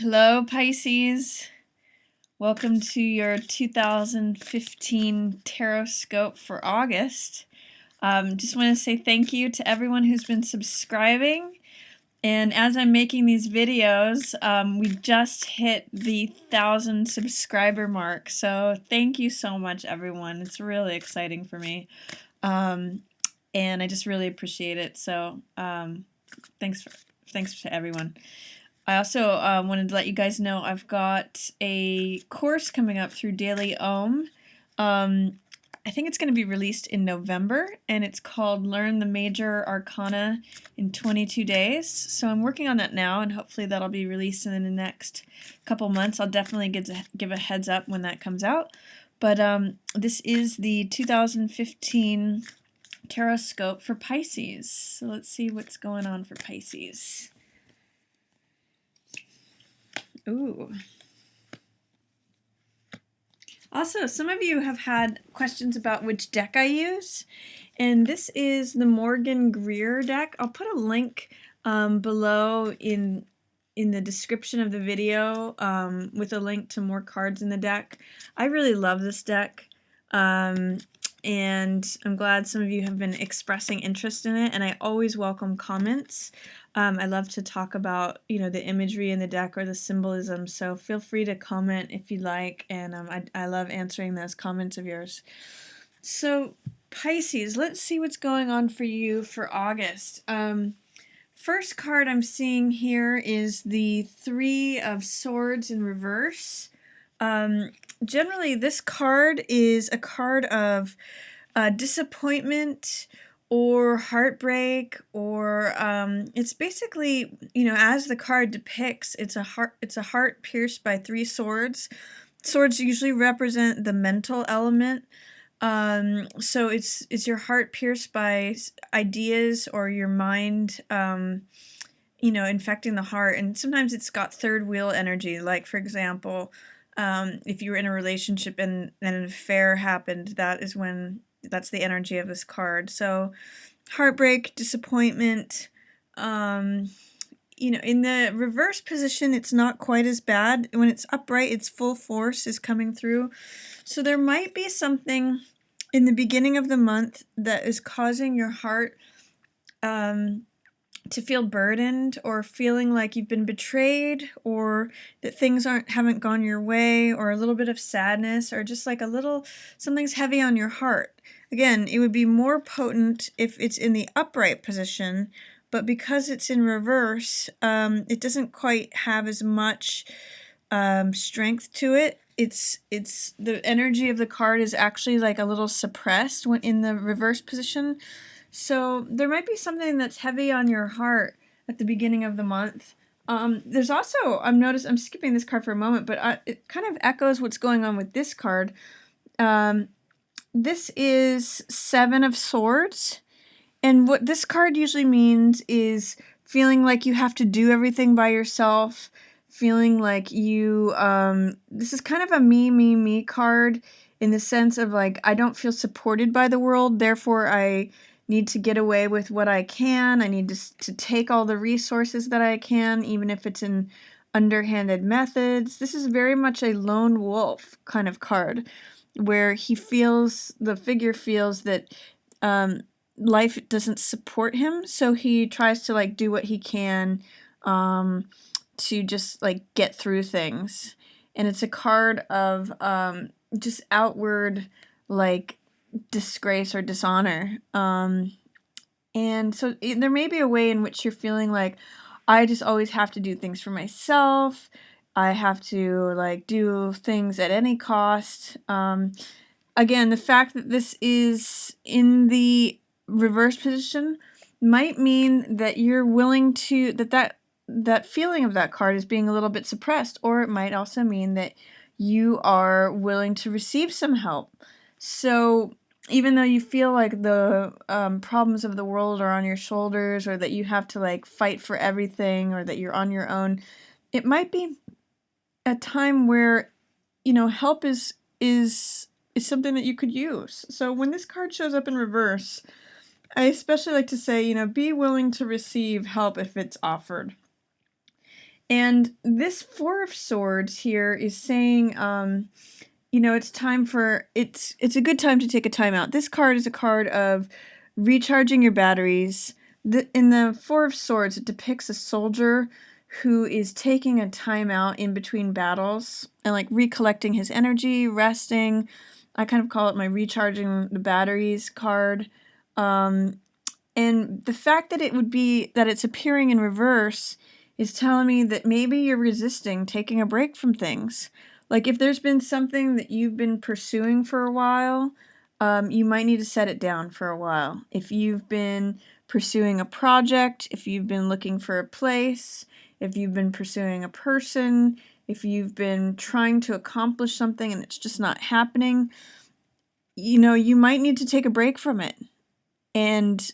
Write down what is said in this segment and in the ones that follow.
Hello, Pisces. Welcome to your 2015 Tarotscope for August. Just want to say thank you to everyone who's been subscribing. And as I'm making these videos, we just hit the 1,000 subscriber mark. So thank you so much, everyone. It's really exciting for me. And I just really appreciate it. So thanks to everyone. I also wanted to let you guys know I've got a course coming up through Daily Ohm. I think it's going to be released in November, and it's called Learn the Major Arcana in 22 Days. So I'm working on that now, and hopefully that'll be released in the next couple months. I'll definitely give a heads up when that comes out. But this is the 2015 Tarotscope for Pisces. So let's see what's going on for Pisces. Ooh. Also, some of you have had questions about which deck I use, and this is the Morgan Greer deck. I'll put a link below in the description of the video with a link to more cards in the deck. I really love this deck, and I'm glad some of you have been expressing interest in it, and I always welcome comments. I love to talk about, the imagery in the deck or the symbolism, so feel free to comment if you like, and I love answering those comments of yours. So, Pisces, let's see what's going on for you for August. First card I'm seeing here is the Three of Swords in reverse. Generally, this card is a card of disappointment or heartbreak, or it's basically, as the card depicts, it's a heart pierced by three swords. Swords usually represent the mental element. So it's your heart pierced by ideas or your mind, infecting the heart. And sometimes it's got third wheel energy. Like, for example, if you were in a relationship and an affair happened, that's the energy of this card. So heartbreak, disappointment. In the reverse position, it's not quite as bad. When it's upright, its full force is coming through. So there might be something in the beginning of the month that is causing your heart to feel burdened, or feeling like you've been betrayed, or that things haven't gone your way, or a little bit of sadness, or just like something's heavy on your heart. Again, it would be more potent if it's in the upright position, but because it's in reverse, it doesn't quite have as much strength to it. It's the energy of the card is actually like a little suppressed when in the reverse position. So there might be something that's heavy on your heart at the beginning of the month. There's also, I'm skipping this card for a moment, but it kind of echoes what's going on with this card. This is Seven of Swords, and what this card usually means is feeling like you have to do everything by yourself, feeling like you, this is kind of a me card, in the sense of like, I don't feel supported by the world, therefore I need to get away with what I can. I need to take all the resources that I can, even if it's in underhanded methods. This is very much a lone wolf kind of card, where the figure feels that life doesn't support him, so he tries to like do what he can to just like get through things. And it's a card of just outward like disgrace or dishonor. And so there may be a way in which you're feeling like, I just always have to do things for myself. I have to like do things at any cost. Again, the fact that this is in the reverse position might mean that you're willing to, that feeling of that card is being a little bit suppressed, or it might also mean that you are willing to receive some help. So even though you feel like the problems of the world are on your shoulders, or that you have to like fight for everything, or that you're on your own, it might be a time where, help is something that you could use. So when this card shows up in reverse, I especially like to say, be willing to receive help if it's offered. And this Four of Swords here is saying, it's time for it's a good time to take a time out. This card is a card of recharging your batteries. In the Four of Swords, it depicts a soldier who is taking a time out in between battles and like recollecting his energy, resting. I kind of call it my recharging the batteries card. And the fact that it's appearing in reverse is telling me that maybe you're resisting taking a break from things. Like if there's been something that you've been pursuing for a while, you might need to set it down for a while. If you've been pursuing a project, if you've been looking for a place, if you've been pursuing a person, if you've been trying to accomplish something and it's just not happening, you might need to take a break from it. And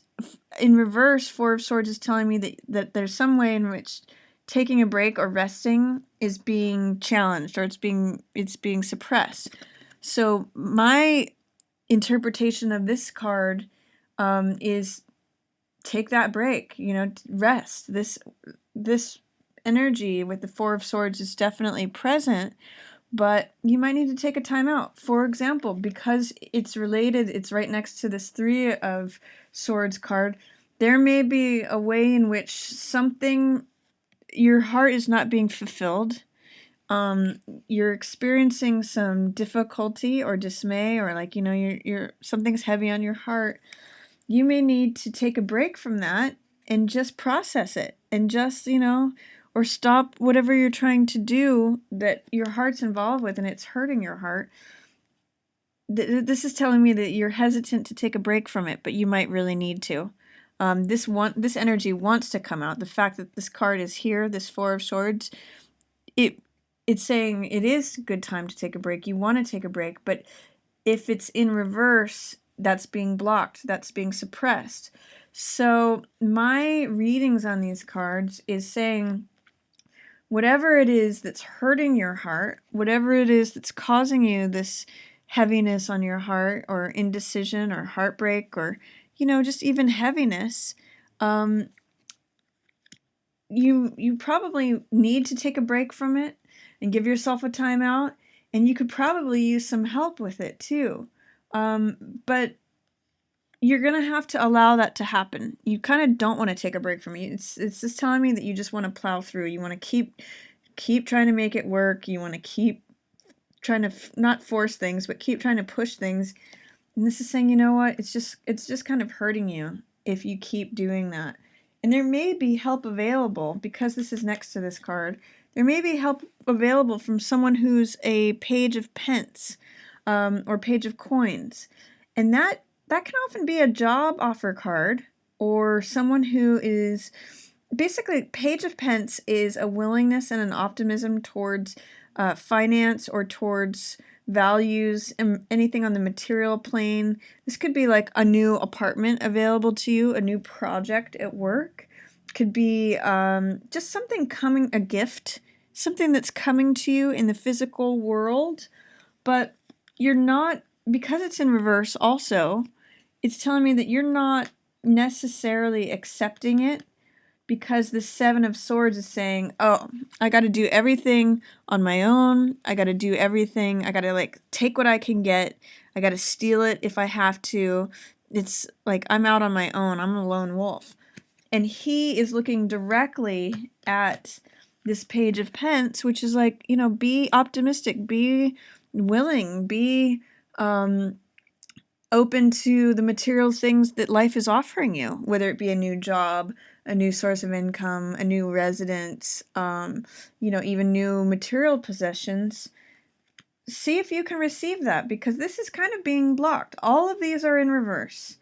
in reverse, Four of Swords is telling me that there's some way in which taking a break or resting is being challenged or it's being suppressed. So my interpretation of this card is take that break, rest. This energy with the Four of Swords is definitely present, but you might need to take a time out. For example, because it's related, it's right next to this Three of Swords card, there may be a way in which your heart is not being fulfilled. You're experiencing some difficulty or dismay, or like, you're something's heavy on your heart. You may need to take a break from that and just process it and just, or stop whatever you're trying to do that your heart's involved with and it's hurting your heart. This is telling me that you're hesitant to take a break from it, but you might really need to. This energy wants to come out. The fact that this card is here, this Four of Swords, it's saying it is a good time to take a break. You want to take a break, but if it's in reverse, that's being blocked, that's being suppressed. So my readings on these cards is saying whatever it is that's hurting your heart, whatever it is that's causing you this heaviness on your heart or indecision or heartbreak or, just even heaviness, you probably need to take a break from it and give yourself a time out, and you could probably use some help with it too. But you're going to have to allow that to happen. You kind of don't want to take a break from it. It's just telling me that you just want to plow through. You want to keep trying to make it work. You want to keep trying to not force things, but keep trying to push things. And this is saying, you know what? It's just kind of hurting you if you keep doing that. And there may be help available because this is next to this card. There may be help available from someone who's a page of pence or page of coins. And that can often be a job offer card or someone who is basically, page of pence is a willingness and an optimism towards finance or towards values and anything on the material plane. This could be like a new apartment available to you, a new project at work. It could be just something coming, a gift, something that's coming to you in the physical world, but you're not, because it's in reverse also, it's telling me that you're not necessarily accepting it because the Seven of Swords is saying, oh, I got to do everything on my own. I got to do everything. I got to take what I can get. I got to steal it if I have to. It's like I'm out on my own. I'm a lone wolf. And he is looking directly at this page of pence, which is like, be optimistic, be willing, be open to the material things that life is offering you, whether it be a new job, a new source of income, a new residence, even new material possessions. See if you can receive that, because this is kind of being blocked. All of these are in reverse.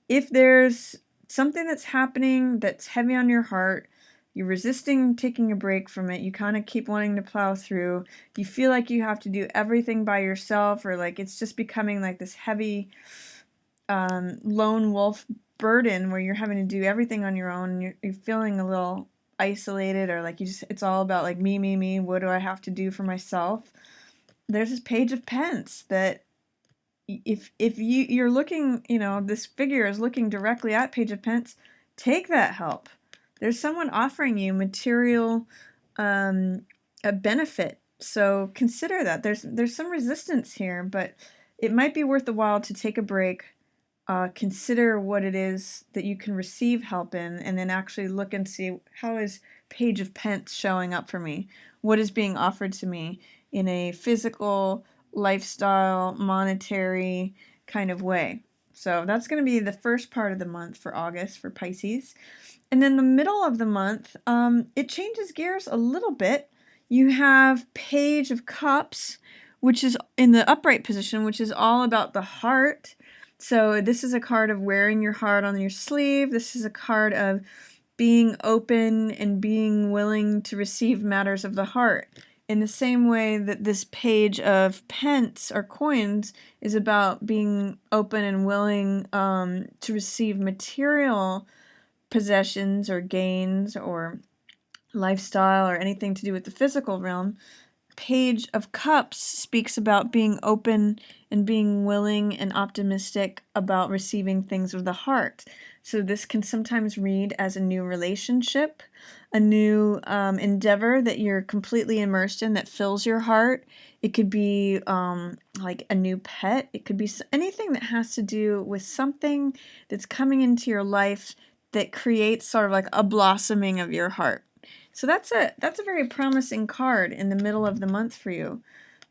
If there's something that's happening that's heavy on your heart, you're resisting taking a break from it, you kind of keep wanting to plow through, you feel like you have to do everything by yourself, or like it's just becoming like this heavy lone wolf burden where you're having to do everything on your own, and you're feeling a little isolated, or like it's all about like me, what do I have to do for myself. There's this page of pence that if you're looking, this figure is looking directly at page of pence, take that help. There's someone offering you material a benefit. So consider that. There's some resistance here, but it might be worth the while to take a break, consider what it is that you can receive help in, and then actually look and see, how is Page of Pence showing up for me? What is being offered to me in a physical, lifestyle, monetary kind of way? So that's going to be the first part of the month for August for Pisces. And then the middle of the month, it changes gears a little bit. You have Page of Cups, which is in the upright position, which is all about the heart. So this is a card of wearing your heart on your sleeve. This is a card of being open and being willing to receive matters of the heart. In the same way that this Page of Pence or coins is about being open and willing to receive material possessions or gains or lifestyle or anything to do with the physical realm, Page of Cups speaks about being open and being willing and optimistic about receiving things of the heart. So this can sometimes read as a new relationship, a new endeavor that you're completely immersed in that fills your heart. It could be like a new pet. It could be anything that has to do with something that's coming into your life that creates sort of like a blossoming of your heart. So that's a very promising card in the middle of the month for you.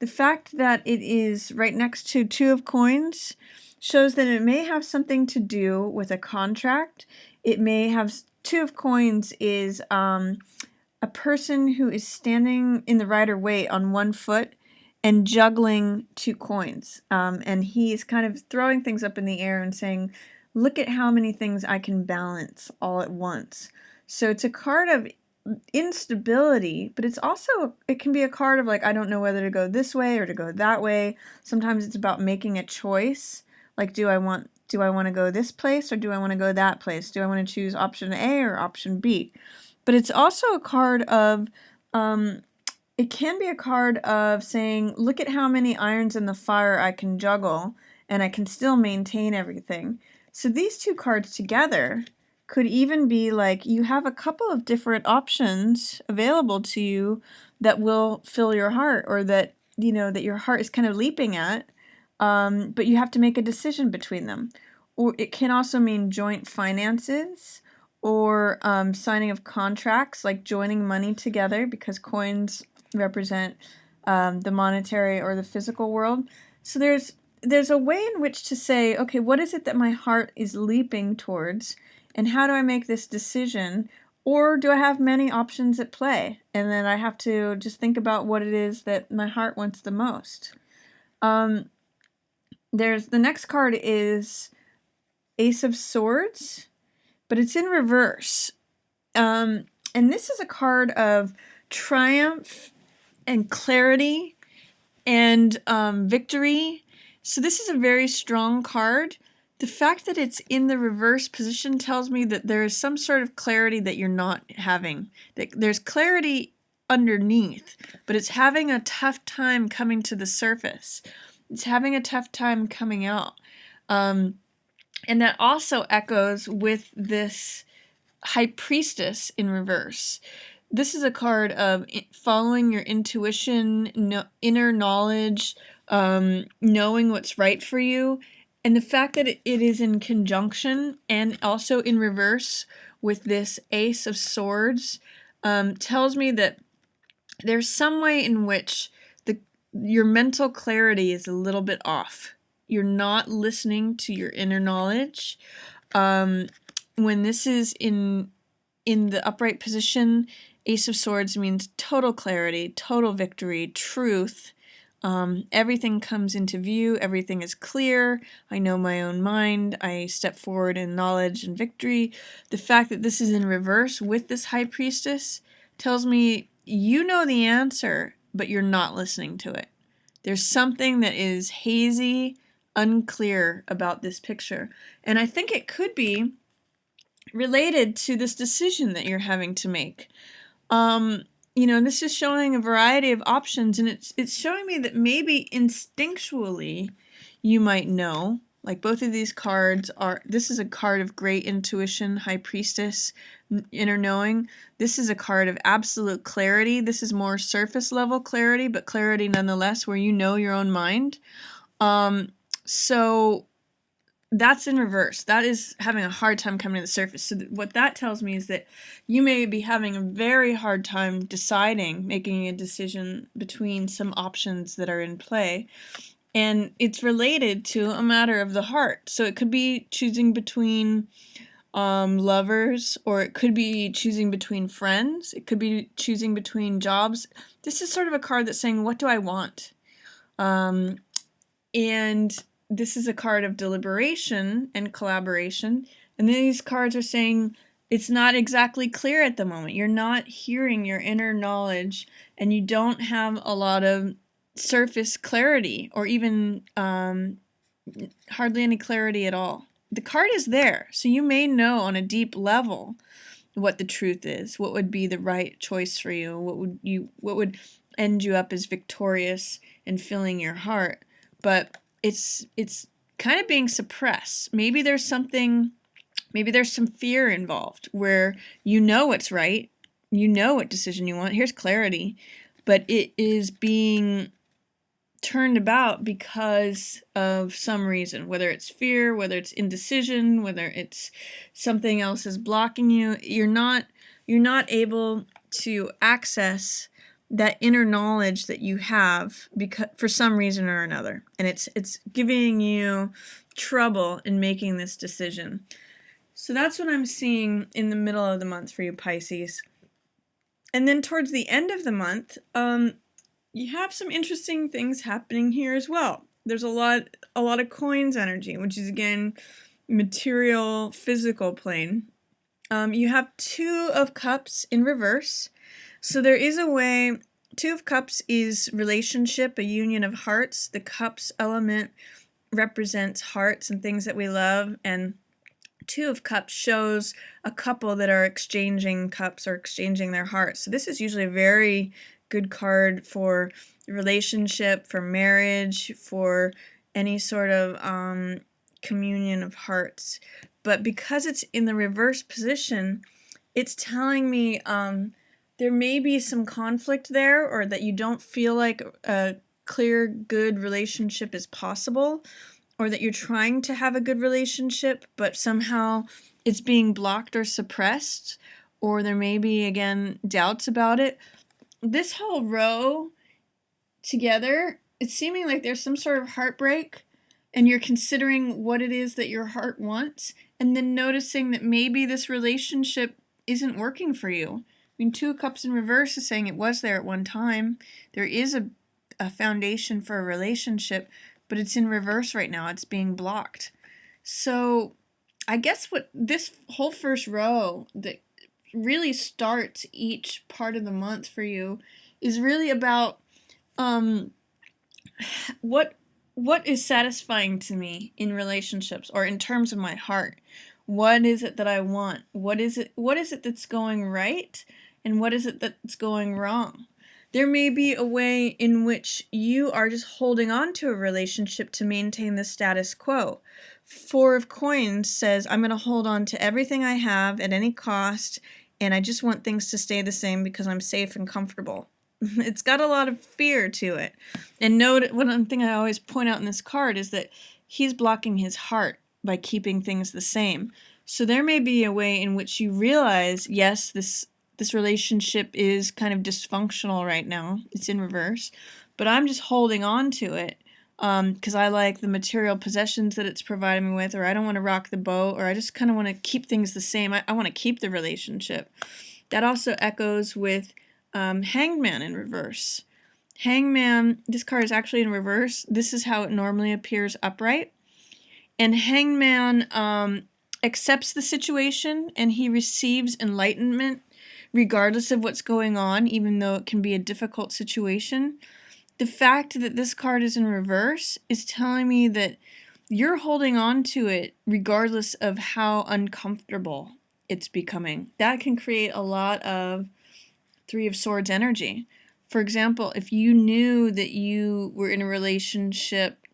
The fact that it is right next to Two of Coins shows that it may have something to do with a contract. It may have, Two of Coins is a person who is standing in the Rider-Waite on one foot and juggling two coins. And he's kind of throwing things up in the air and saying, look at how many things I can balance all at once. So it's a card of instability, but it's also, it can be a card of like, I don't know whether to go this way or to go that way. Sometimes it's about making a choice. Like, do I want to go this place or do I want to go that place? Do I want to choose option A or option B? But it's also a card of, it can be a card of saying, look at how many irons in the fire I can juggle and I can still maintain everything. So these two cards together could even be like, you have a couple of different options available to you that will fill your heart, or that, you know, that your heart is kind of leaping at, but you have to make a decision between them. Or it can also mean joint finances, or signing of contracts, like joining money together, because coins represent the monetary or the physical world. So there's a way in which to say, okay, what is it that my heart is leaping towards? And how do I make this decision? Or do I have many options at play? And then I have to just think about what it is that my heart wants the most. There's the next card is Ace of Swords, but it's in reverse. And this is a card of triumph and clarity and victory. So this is a very strong card. The fact that it's in the reverse position tells me that there is some sort of clarity that you're not having. That there's clarity underneath, but it's having a tough time coming to the surface. It's having a tough time coming out. And that also echoes with this High Priestess in reverse. This is a card of following your intuition, inner knowledge, knowing what's right for you. And the fact that it is in conjunction and also in reverse with this Ace of Swords tells me that there's some way in which your mental clarity is a little bit off. You're not listening to your inner knowledge. When this is in the upright position, Ace of Swords means total clarity, total victory, truth. Everything comes into view. Everything is clear. I know my own mind. I step forward in knowledge and victory. The fact that this is in reverse with this High Priestess tells me you know the answer, but you're not listening to it. There's something that is hazy, unclear about this picture. And I think it could be related to this decision that you're having to make. You know, this is showing a variety of options, and it's showing me that maybe instinctually you might know, Like both of these cards are, this is a card of great intuition, High Priestess, inner knowing. This is a card of absolute clarity. This is more surface level clarity, but clarity nonetheless, where you know your own mind. So that's in reverse. That is having a hard time coming to the surface. So what that tells me is that you may be having a very hard time deciding, making a decision between some options that are in play. And it's related to a matter of the heart. So it could be choosing between lovers, or it could be choosing between friends. It could be choosing between jobs. This is sort of a card that's saying, what do I want? And this is a card of deliberation and collaboration. And these cards are saying it's not exactly clear at the moment. You're not hearing your inner knowledge, and you don't have a lot of surface clarity, or even hardly any clarity at all. The card is there, so you may know on a deep level what the truth is, what would be the right choice for you, what would end you up as victorious and filling your heart. But it's kind of being suppressed. Maybe there's some fear involved where you know what's right, you know what decision you want, here's clarity, but it is being turned about because of some reason, whether it's fear, whether it's indecision, whether it's something else is blocking you. You're not able to access that inner knowledge that you have because for some reason or another, and it's giving you trouble in making this decision. So that's what I'm seeing in the middle of the month for you Pisces. And then towards the end of the month, you have some interesting things happening here as well. There's a lot of coins energy, which is again material, physical plane. You have Two of Cups in reverse. So there is a way, Two of Cups is relationship, a union of hearts. The Cups element represents hearts and things that we love, and Two of Cups shows a couple that are exchanging cups or exchanging their hearts. So this is usually a very good card for relationship, for marriage, for any sort of communion of hearts. But because it's in the reverse position, it's telling me there may be some conflict there, or that you don't feel like a clear, good relationship is possible, or that you're trying to have a good relationship, but somehow it's being blocked or suppressed, or there may be, again, doubts about it. This whole row together, it's seeming like there's some sort of heartbreak, and you're considering what it is that your heart wants, and then noticing that maybe this relationship isn't working for you. I mean, Two of Cups in reverse is saying it was there at one time. There is a foundation for a relationship, but it's in reverse right now. It's being blocked. So I guess what this whole first row that really starts each part of the month for you is really about what is satisfying to me in relationships, or in terms of my heart. What is it that I want? What is it that's going right, and what is it that's going wrong? There may be a way in which you are just holding on to a relationship to maintain the status quo. Four of Coins says, I'm going to hold on to everything I have at any cost, and I just want things to stay the same because I'm safe and comfortable. It's got a lot of fear to it. And note, one thing I always point out in this card is that he's blocking his heart by keeping things the same. So there may be a way in which you realize, yes, this relationship is kind of dysfunctional right now. It's in reverse. But I'm just holding on to it because I like the material possessions that it's providing me with, or I don't want to rock the boat, or I just kind of want to keep things the same. I want to keep the relationship. That also echoes with Hangman in reverse. Hangman, this card is actually in reverse. This is how it normally appears upright. And Hangman accepts the situation, and he receives enlightenment regardless of what's going on, even though it can be a difficult situation. The fact that this card is in reverse is telling me that you're holding on to it regardless of how uncomfortable it's becoming. That can create a lot of Three of Swords energy. For example, if you knew that you were in a relationship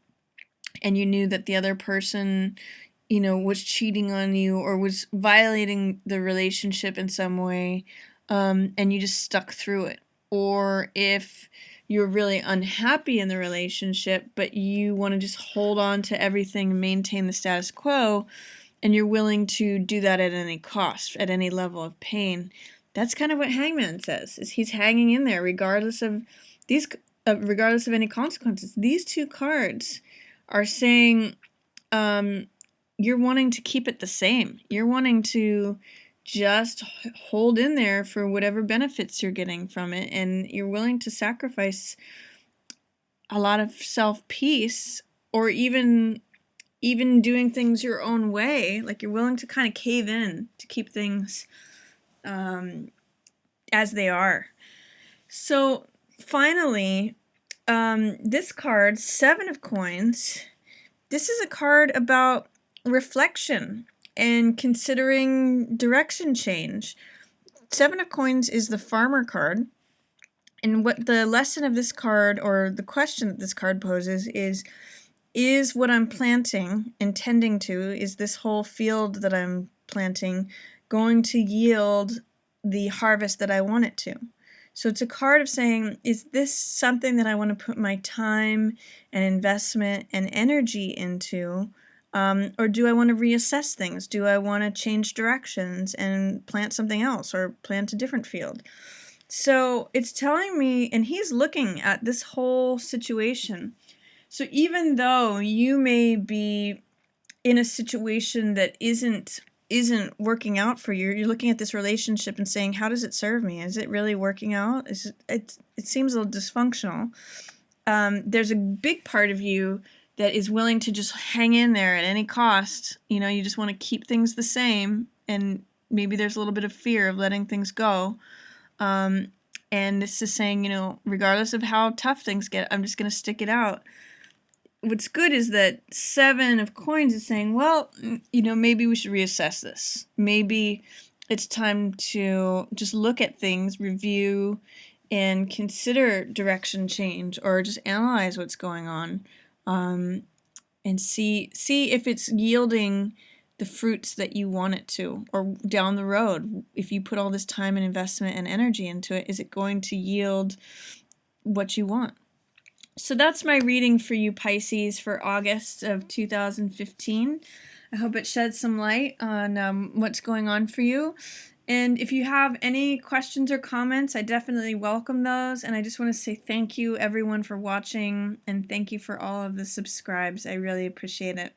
and you knew that the other person, was cheating on you or was violating the relationship in some way, and you just stuck through it. Or if you're really unhappy in the relationship, but you want to just hold on to everything and maintain the status quo, and you're willing to do that at any cost, at any level of pain. That's kind of what Hangman says, is he's hanging in there regardless of regardless of any consequences. These two cards are saying, you're wanting to keep it the same. You're wanting to just hold in there for whatever benefits you're getting from it, and you're willing to sacrifice a lot of self-peace, or even doing things your own way. Like, you're willing to kind of cave in to keep things as they are. So finally, this card, Seven of Coins, this is a card about reflection and considering direction change. Seven of Coins is the farmer card. And what the lesson of this card, or the question that this card poses, is what I'm planting and tending to, is this whole field that I'm planting going to yield the harvest that I want it to? So it's a card of saying, is this something that I want to put my time and investment and energy into? Or do I want to reassess things? Do I want to change directions and plant something else, or plant a different field? So it's telling me, and he's looking at this whole situation. So even though you may be in a situation that isn't working out for you, you're looking at this relationship and saying, how does it serve me? Is it really working out? It seems a little dysfunctional. There's a big part of you that is willing to just hang in there at any cost. You just want to keep things the same, and maybe there's a little bit of fear of letting things go. And this is saying, regardless of how tough things get, I'm just going to stick it out. What's good is that Seven of Coins is saying, well, maybe we should reassess this. Maybe it's time to just look at things, review, and consider direction change, or just analyze what's going on, and see if it's yielding the fruits that you want it to, or down the road, if you put all this time and investment and energy into it, is it going to yield what you want? So that's my reading for you, Pisces, for August of 2015. I hope it sheds some light on what's going on for you. And if you have any questions or comments, I definitely welcome those. And I just want to say thank you, everyone, for watching, and thank you for all of the subscribes. I really appreciate it.